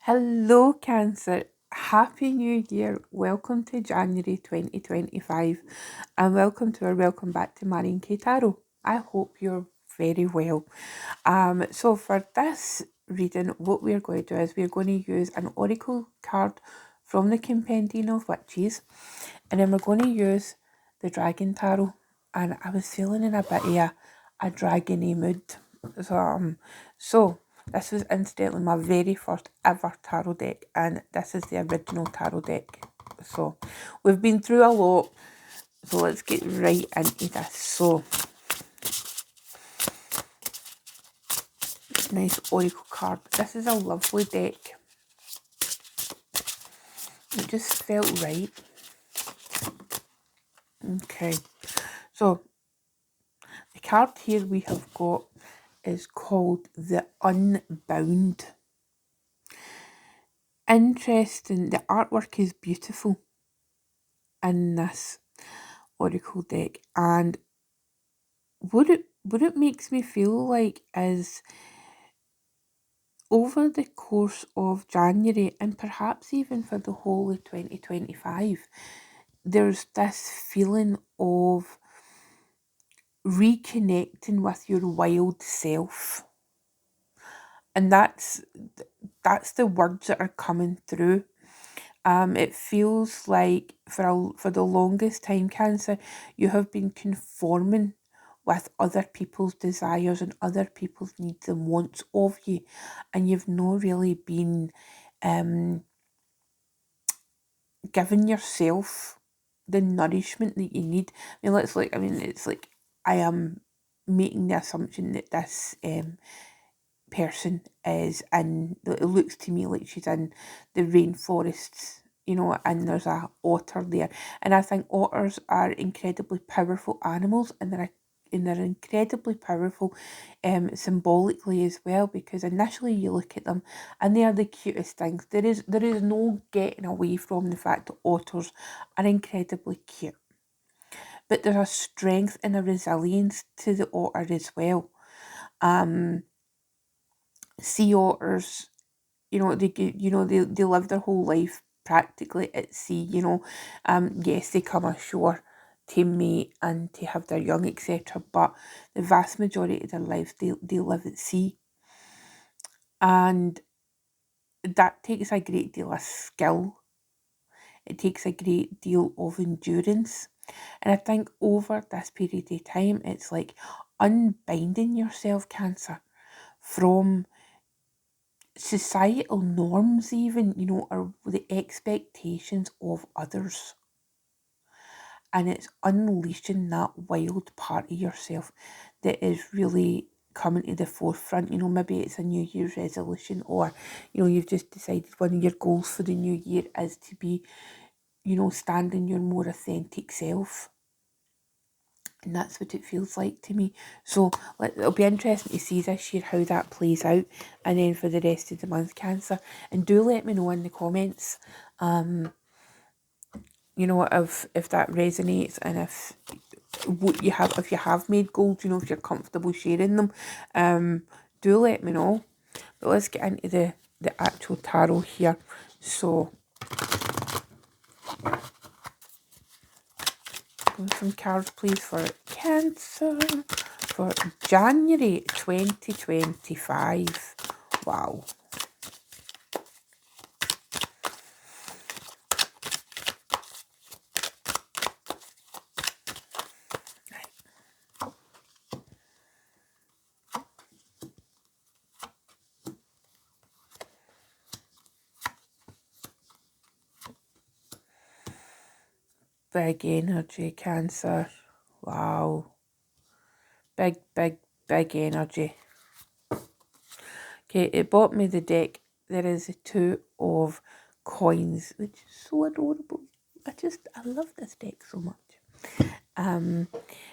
Hello, Cancer. Happy New Year. Welcome to January 2025 and welcome to our Welcome Back to Marion K. Tarot. I hope you're very well. So for this reading, what we're going to do is we're going to use an oracle card from the compendium of witches, and then we're going to use the dragon tarot. And I was feeling in a bit of a dragony mood. So this was incidentally my very first ever tarot deck, and this is the original tarot deck. So we've been through a lot, so let's get right into this. So nice oracle card. This is a lovely deck. It just felt right. Okay, so the card here we have got is called the Unbound. Interesting. The artwork is beautiful in this oracle deck, and what it makes me feel like is over the course of January, and perhaps even for the whole of 2025, there's this feeling of reconnecting with your wild self, and that's the words that are coming through. It feels like for the longest time, Cancer, you have been conforming with other people's desires and other people's needs and wants of you, and you've not really been giving yourself the nourishment that you need. It's like I am making the assumption that this person is in, it looks to me like she's in the rainforests, and there's a otter there. And I think otters are incredibly powerful animals, and they're incredibly powerful symbolically as well, because initially you look at them and they are the cutest things. There is no getting away from the fact that otters are incredibly cute. But there's a strength and a resilience to the otter as well. Sea otters, they live their whole life practically at sea. Yes, they come ashore to mate and to have their young, etc., but the vast majority of their life they live at sea, and that takes a great deal of skill. It takes a great deal of endurance, and I think over this period of time it's like unbinding yourself, Cancer, from societal norms, even, or the expectations of others. And it's unleashing that wild part of yourself that is really coming to the forefront. Maybe it's a New Year's resolution, or, you've just decided one of your goals for the new year is to be, standing your more authentic self. And that's what it feels like to me. So it'll be interesting to see this year how that plays out, and then for the rest of the month, Cancer. And do let me know in the comments, if that resonates, and if you have made goals, if you're comfortable sharing them. Do let me know. But let's get into the actual tarot here. So some cards, please, for Cancer for January 2025. Wow. Big energy, Cancer. Wow. Big, big, big energy. Okay, it bought me the deck. There is a two of coins, which is so adorable. I love this deck so much.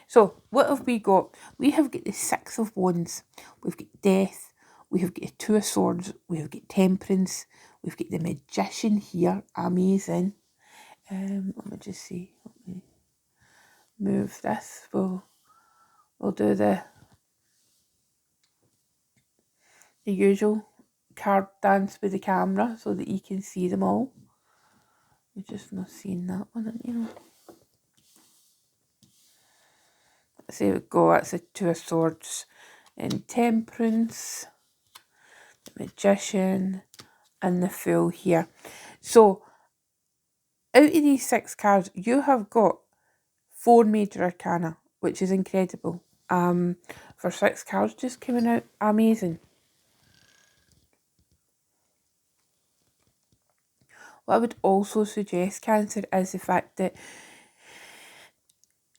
So what have we got? We have got the Six of Wands. We've got Death. We have got the Two of Swords. We have got Temperance. We've got the Magician here. Amazing. Let me just see. Let me move this. We'll do the usual card dance with the camera so that you can see them all. You're just not seeing that one, you know. So there we go, that's the Two of Swords in Temperance, the Magician, and the Fool here. So, out of these 6 cards, you have got 4 major arcana, which is incredible. For 6 cards just coming out, amazing. What I would also suggest, Cancer, is the fact that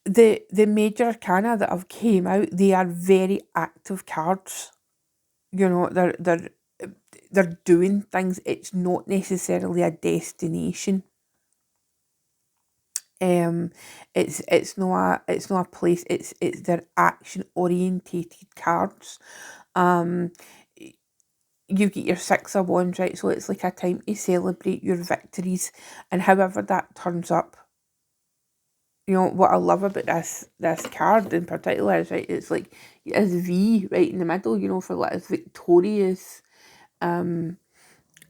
the major arcana that have came out, they are very active cards. You know, they're doing things. It's not necessarily a destination. It's not a place. It's they're action orientated cards. You get your 6 of Wands, right? So it's like a time to celebrate your victories, and however that turns up. You know, what I love about this card in particular is, right, it's like, it's V right in the middle, you know, for like this victorious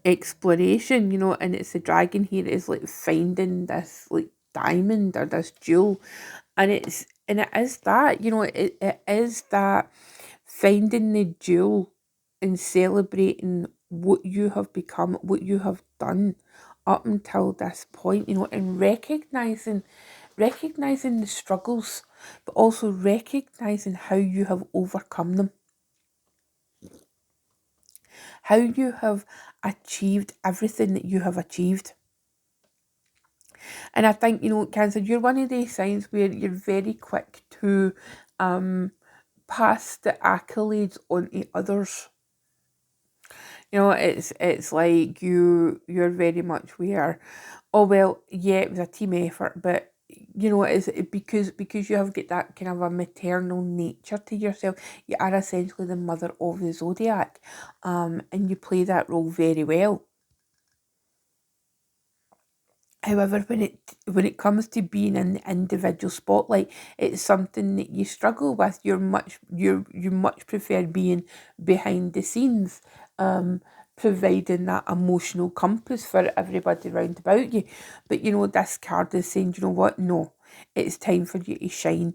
exploration, you know, and it's the dragon here is like finding this like diamond or this jewel, and it is that, you know, it is that finding the jewel and celebrating what you have become, what you have done up until this point, you know, and recognizing the struggles, but also recognizing how you have overcome them, how you have achieved everything that you have achieved. And I think, you know, Cancer, you're one of these signs where you're very quick to pass the accolades on to others. You know, it's like you're very much where, oh well, yeah, it was a team effort, but you know, it's because you have got that kind of a maternal nature to yourself. You are essentially the mother of the zodiac, and you play that role very well. However, when it comes to being in the individual spotlight, it's something that you struggle with. You much prefer being behind the scenes, providing that emotional compass for everybody round about you. But you know, this card is saying, you know what? No, it's time for you to shine.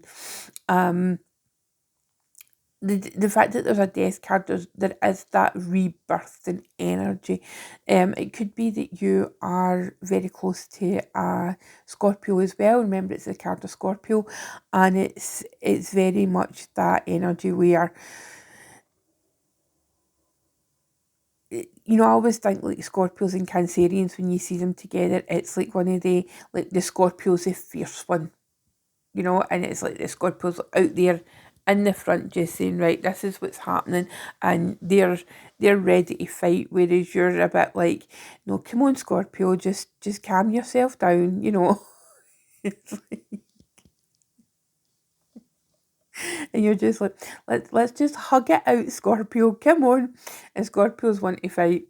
The fact that there's a death card, there is that rebirthing energy. It could be that you are very close to a Scorpio as well. Remember, it's the card of Scorpio, and it's very much that energy where, you know, I always think like Scorpios and Cancerians, when you see them together, it's like one of the Scorpio's the fierce one, you know, and it's like the Scorpios out there in the front just saying, right, this is what's happening, and they're ready to fight, whereas you're a bit like, no, come on, Scorpio, just calm yourself down, you know. It's like, and you're just like, let's just hug it out, Scorpio, come on. And Scorpios want to fight.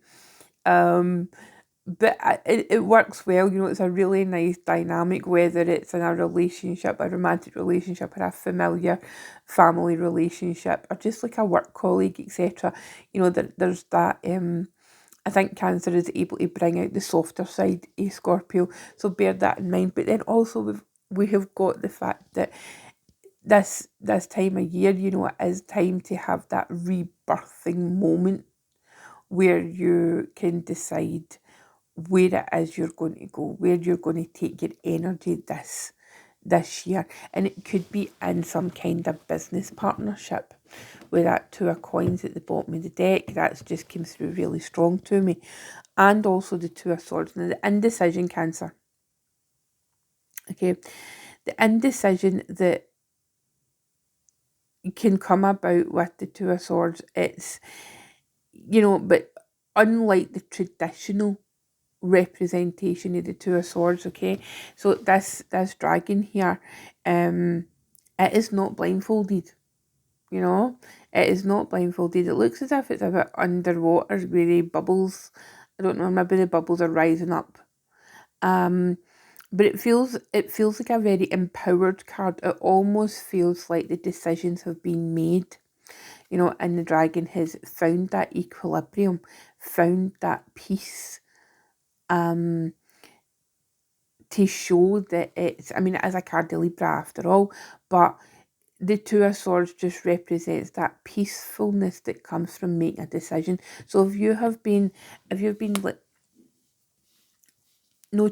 But it works well, you know, it's a really nice dynamic, whether it's in a relationship, a romantic relationship, or a familiar family relationship, or just like a work colleague, etc. You know, there's that, I think Cancer is able to bring out the softer side of Scorpio, so bear that in mind. But then also we have got the fact that this time of year, you know, it is time to have that rebirthing moment where you can decide where it is you're going to go, where you're going to take your energy this year. And it could be in some kind of business partnership. With that 2 of coins at the bottom of the deck, that's just came through really strong to me. And also the 2 of swords. Now, the indecision, Cancer. Okay, the indecision that can come about with the 2 of swords, it's, you know, but unlike the traditional representation of the 2 of swords, okay, so this dragon here, it is not blindfolded, you know, it is not blindfolded. It looks as if it's a bit underwater with the bubbles. I don't know, maybe the bubbles are rising up, but it feels like a very empowered card. It almost feels like the decisions have been made, you know, and the dragon has found that equilibrium, found that peace, to show that it's, I mean, it is a card de Libra after all, but the Two of Swords just represents that peacefulness that comes from making a decision. So if you've been like, no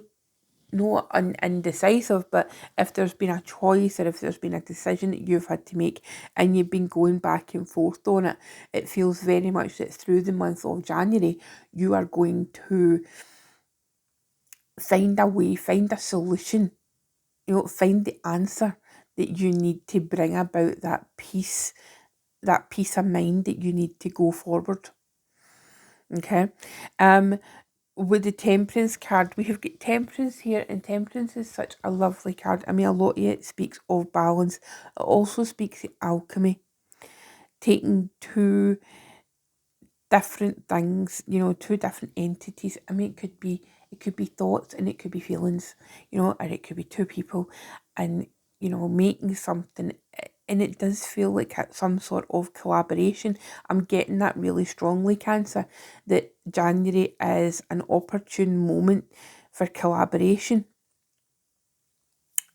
indecisive, but if there's been a choice or if there's been a decision that you've had to make and you've been going back and forth on it, it feels very much that through the month of January, you are going to find a way, find a solution, find the answer that you need to bring about that peace of mind that you need to go forward. Okay. With the Temperance card, we have got Temperance here, and Temperance is such a lovely card. I mean, a lot of it speaks of balance. It also speaks of alchemy, taking two different things, two different entities. I mean, it could be thoughts and it could be feelings, or it could be two people, and making something. And it does feel like it's some sort of collaboration. I'm getting that really strongly, Cancer, that January is an opportune moment for collaboration.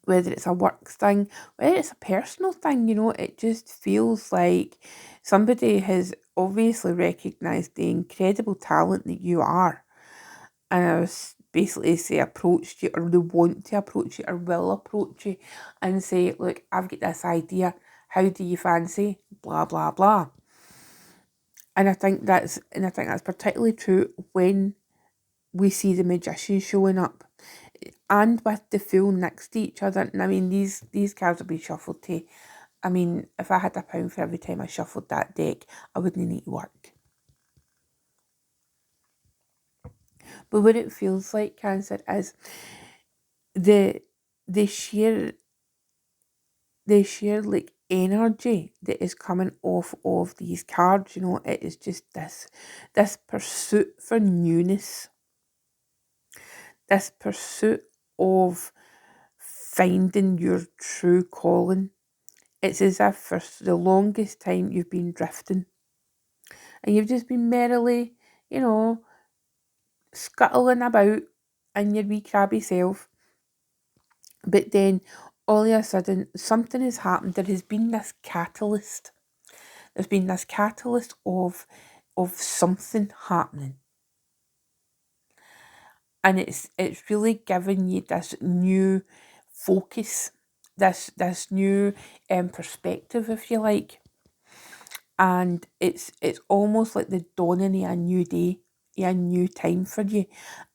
Whether it's a work thing, whether it's a personal thing, it just feels like somebody has obviously recognised the incredible talent that you are. And I was basically say approached you, or they want to approach you, or will approach you and say, look, I've got this idea. How do you fancy? Blah blah blah. And I think that's particularly true when we see the Magician showing up, and with the Fool next to each other. And I mean, these cards will be shuffled too. I mean, if I had £1 for every time I shuffled that deck, I wouldn't need to work. But what it feels like, Cancer, is the sheer like energy that is coming off of these cards. It is just this pursuit for newness, this pursuit of finding your true calling. It's as if for the longest time you've been drifting and you've just been merrily, scuttling about in your wee crabby self. But then all of a sudden something has happened. There has been this catalyst. There's been this catalyst of something happening. And it's really given you this new focus, this new perspective, if you like. And it's almost like the dawning of a new day, a new time for you.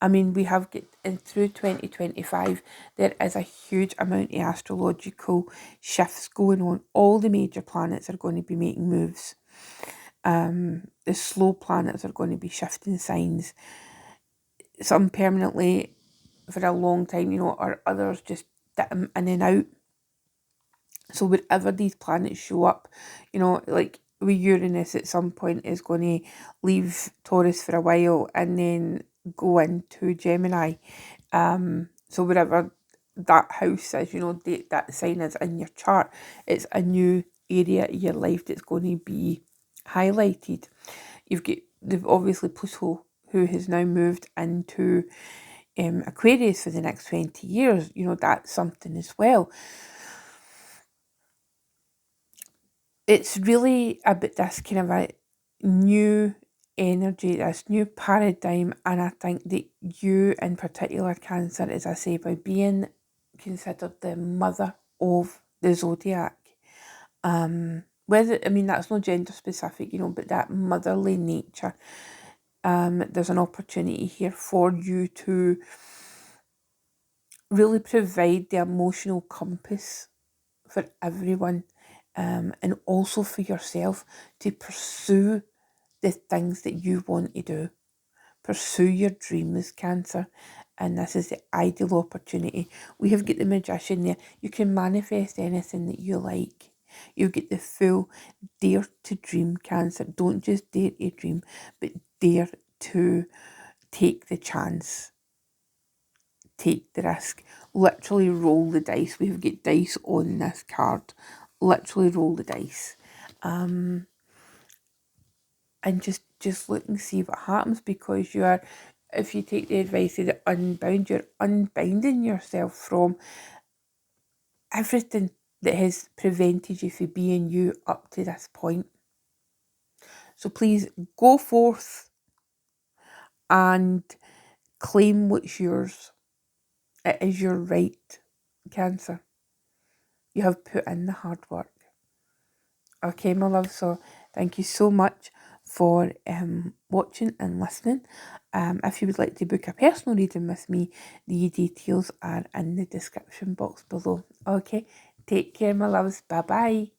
I mean, we have got in through 2025, there is a huge amount of astrological shifts going on. All the major planets are going to be making moves. The slow planets are going to be shifting signs, some permanently for a long time, or others just dip in and out. So wherever these planets show up, like with Uranus at some point is going to leave Taurus for a while and then go into Gemini. So wherever that house is, that sign is in your chart, it's a new area of your life that's going to be highlighted. You've got obviously Pluto, who has now moved into Aquarius for the next 20 years. That's something as well. It's really about this kind of a new energy, this new paradigm, and I think that you in particular, Cancer, as I say, by being considered the mother of the zodiac, that's not gender specific, but that motherly nature, there's an opportunity here for you to really provide the emotional compass for everyone, and also for yourself to pursue the things that you want to do. Pursue your dreams, Cancer, and this is the ideal opportunity. We have got the Magician there. You can manifest anything that you like. You get the Fool. Dare to dream, Cancer. Don't just dare to dream, but dare to take the chance. Take the risk. Literally roll the dice. We've got dice on this card. Literally roll the dice. And just just look and see what happens, because you are, if you take the advice of the unbound, you're unbinding yourself from everything that has prevented you from being you up to this point. So please go forth and claim what's yours. It is your right, Cancer. You have put in the hard work. Okay, my love, so thank you so much for watching and listening. If you would like to book a personal reading with me, the details are in the description box below. Okay, take care, my loves. Bye bye.